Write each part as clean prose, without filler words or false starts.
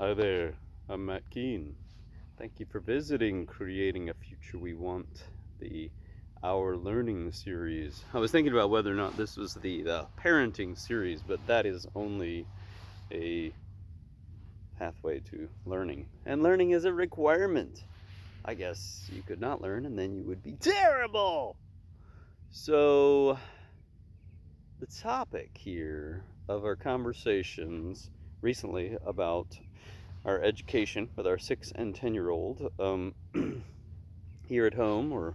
Hi there, I'm Matt Keene. Thank you for visiting Creating a Future We Want, the Our Learning series. I was thinking about whether or not this was the parenting series, but that is only a pathway to learning. And learning is a requirement. I guess you could not learn and then you would be terrible. So, the topic here of our conversations recently about our education with our 6 and 10-year-old here at home, or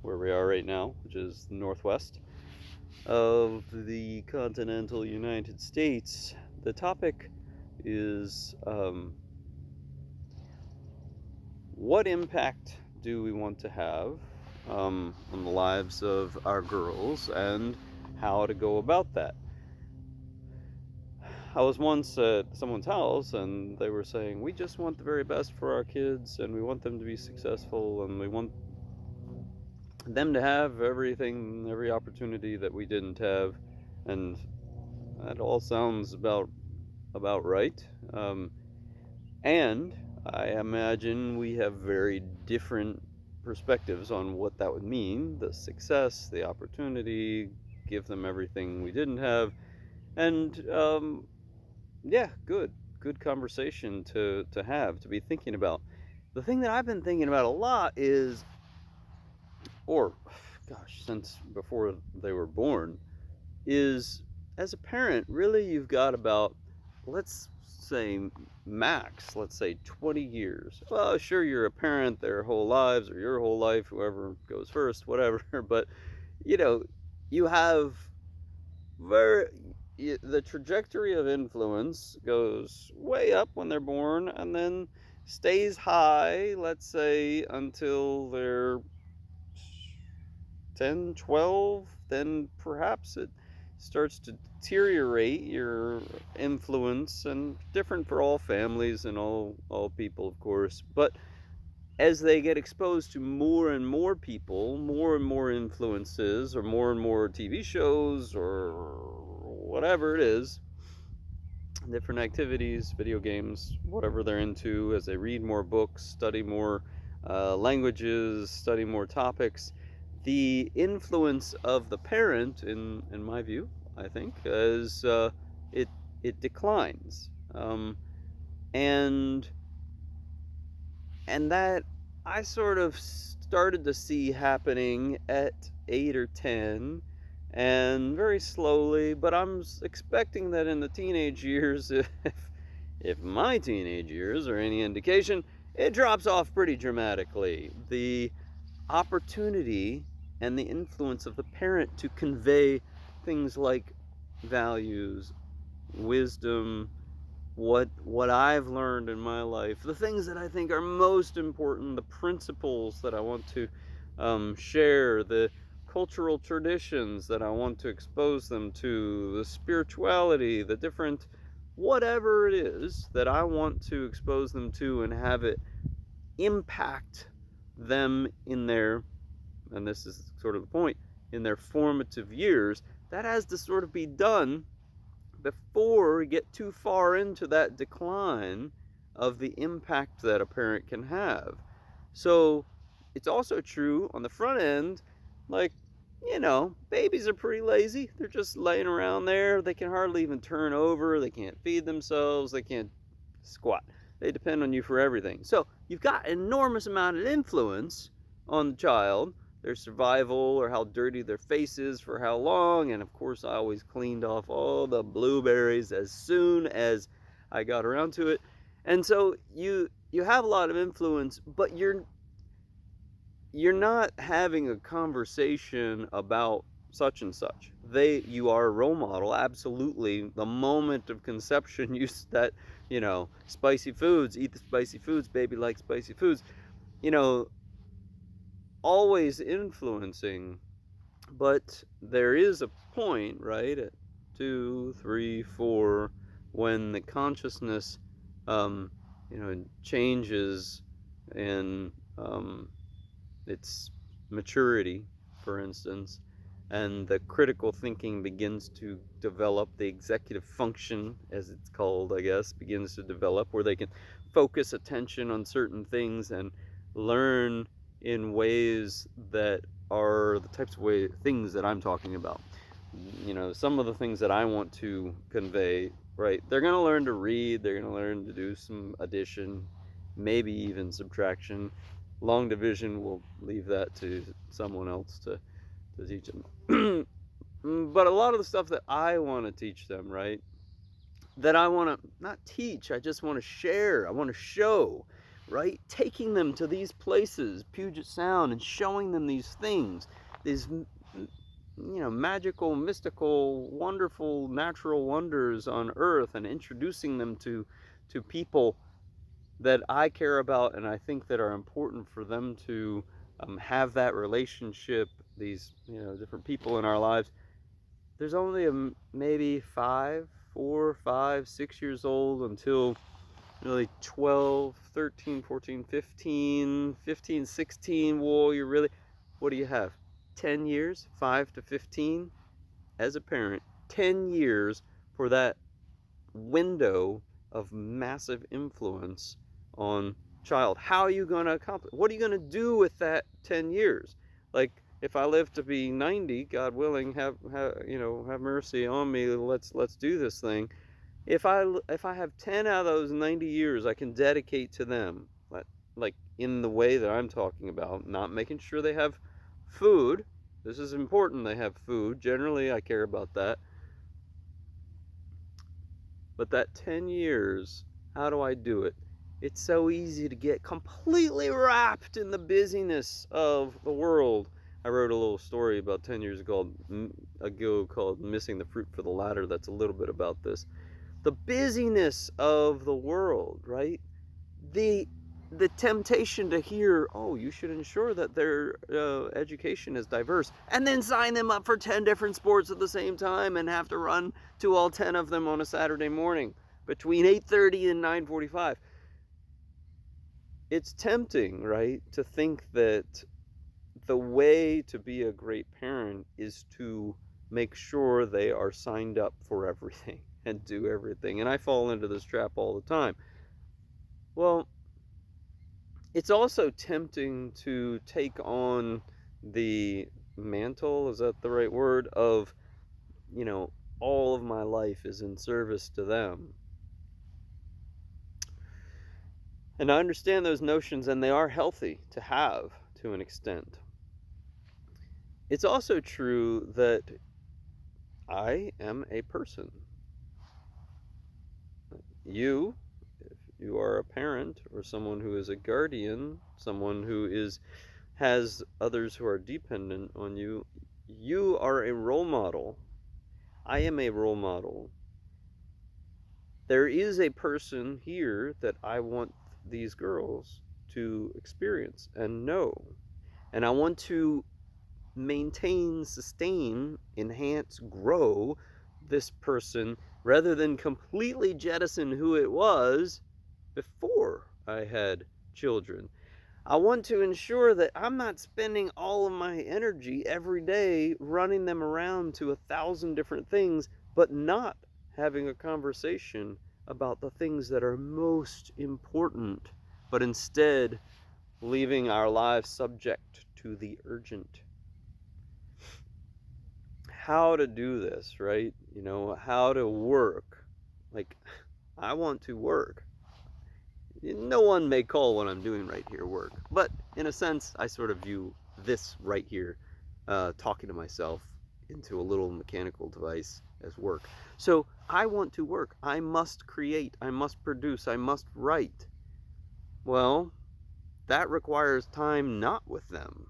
where we are right now, which is the northwest of the continental United States. The topic is what impact do we want to have on the lives of our girls and how to go about that. I was once at someone's house and they were saying, we just want the very best for our kids and we want them to be successful and we want them to have everything, every opportunity that we didn't have. And that all sounds about right. And I imagine we have very different perspectives on what that would mean, the success, the opportunity, give them everything we didn't have. And yeah, good conversation to have, to be thinking about. The thing that I've been thinking about a lot is, or gosh, since before they were born, is as a parent, really you've got about, let's say max, let's say 20 years. Well, sure, you're a parent their whole lives or your whole life, whoever goes first, whatever, but you know, you have very the trajectory of influence goes way up when they're born and then stays high, let's say, until they're 10, 12. Then perhaps it starts to deteriorate your influence, and different for all families and all people, of course. But as they get exposed to more and more people, more and more influences, or more and more TV shows, or whatever it is, different activities, video games, whatever they're into, as they read more books, study more languages, study more topics, the influence of the parent, in my view, I think, is it it declines, and and that I sort of started to see happening at 8 or 10, and very slowly. But I'm expecting that in the teenage years, if my teenage years are any indication, it drops off pretty dramatically. The opportunity and the influence of the parent to convey things like values, wisdom, what I've learned in my life, the things that I think are most important, the principles that I want to share, the cultural traditions that I want to expose them to, the spirituality, the different whatever it is that I want to expose them to and have it impact them in their, and this is sort of the point, in their formative years. That has to sort of be done before we get too far into that decline of the impact that a parent can have. So it's also true on the front end, like, babies are pretty lazy. They're just laying around there. They can hardly even turn over. They can't feed themselves. They can't squat. They depend on you for everything. So you've got an enormous amount of influence on the child, their survival, or how dirty their face is for how long. And of course, I always cleaned off all the blueberries as soon as I got around to it. And so you have a lot of influence, but you're not having a conversation about such and such. You are a role model, absolutely. The moment of conception, that spicy foods, eat the spicy foods, baby likes spicy foods, you know always influencing. But there is a point, right, at 2, 3, 4, when the consciousness changes in its maturity, for instance. and the critical thinking begins to develop. The executive function, as it's called, I guess, begins to develop, where they can focus attention on certain things and learn in ways that are the types of things that I'm talking about. Some of the things that I want to convey, right? They're going to learn to read, they're going to learn to do some addition, maybe even subtraction. Long division, we'll leave that to someone else to teach them. But a lot of the stuff that I want to teach them, right? That I want to not teach, I just want to share, I want to show, right? Taking them to these places, Puget Sound, and showing them these things, these magical, mystical, wonderful, natural wonders on Earth, and introducing them to people that I care about and I think that are important for them to have that relationship. These different people in our lives. There's only maybe 4, 5, 6 years old until really 12, 13, 14, 15, 15, 16. Whoa, you're really, what do you have? 10 years, 5 to 15 as a parent, 10 years for that window of massive influence on child. How are you going to accomplish? What are you going to do with that 10 years? Like, if I live to be 90, God willing, have mercy on me. Let's do this thing. If I have 10 out of those 90 years I can dedicate to them, like in the way that I'm talking about, not making sure they have food. This is important, they have food. Generally, I care about that. But that 10 years, how do I do it? It's so easy to get completely wrapped in the busyness of the world. I wrote a little story about 10 years ago called Missing the Fruit for the Ladder. That's a little bit about this. The busyness of the world, right? The temptation to hear, oh, you should ensure that their education is diverse, and then sign them up for 10 different sports at the same time and have to run to all 10 of them on a Saturday morning between 8:30 and 9:45. It's tempting, right, to think that the way to be a great parent is to make sure they are signed up for everything and do everything. And I fall into this trap all the time. Well, it's also tempting to take on the mantle, is that the right word, of, all of my life is in service to them. And I understand those notions, and they are healthy to have to an extent. It's also true that I am a person. You, if you are a parent or someone who is a guardian, someone who has others who are dependent on you, you are a role model. I am a role model. There is a person here that I want these girls to experience and know. And I want to maintain, sustain, enhance, grow this person rather than completely jettison who it was before I had children. I want to ensure that I'm not spending all of my energy every day running them around to 1,000 different things, but not having a conversation about the things that are most important, but instead leaving our lives subject to the urgent. How to do this, right? How to work. Like, I want to work. No one may call what I'm doing right here work, but in a sense, I sort of view this right here, talking to myself into a little mechanical device, as work. So I want to work. I must create. I must produce. I must write. Well, that requires time not with them.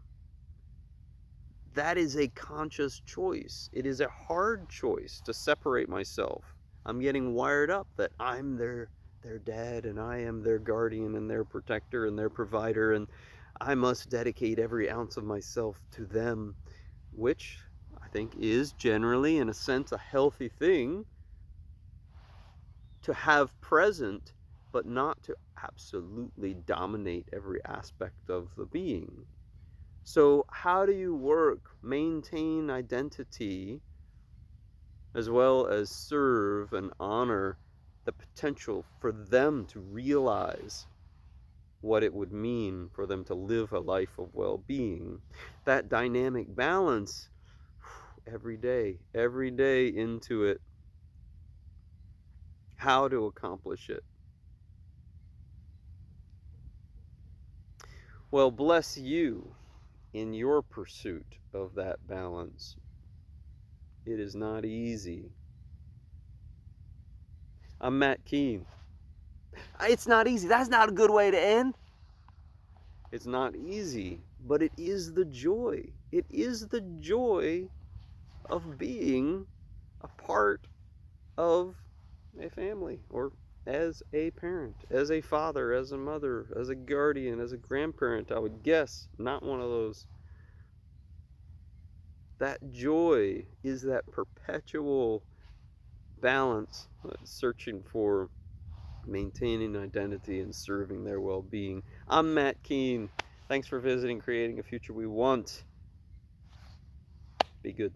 That is a conscious choice. It is a hard choice to separate myself. I'm getting wired up that I'm their dad, and I am their guardian and their protector and their provider, and I must dedicate every ounce of myself to them, which I think is generally, in a sense, a healthy thing to have present, but not to absolutely dominate every aspect of the being. So how do you maintain identity, as well as serve and honor the potential for them to realize what it would mean for them to live a life of well-being? That dynamic balance, every day into it, how to accomplish it. Well, bless you in your pursuit of that balance. It is not easy. I'm Matt Keene. It's not easy. That's not a good way to end. It's not easy, but it is the joy. It is the joy of being a part of a family, or as a parent, as a father, as a mother, as a guardian, as a grandparent. I would guess not one of those. That joy is that perpetual balance, searching for maintaining identity and serving their well-being. I'm Matt Keene. Thanks for visiting Creating a Future We Want. Be good.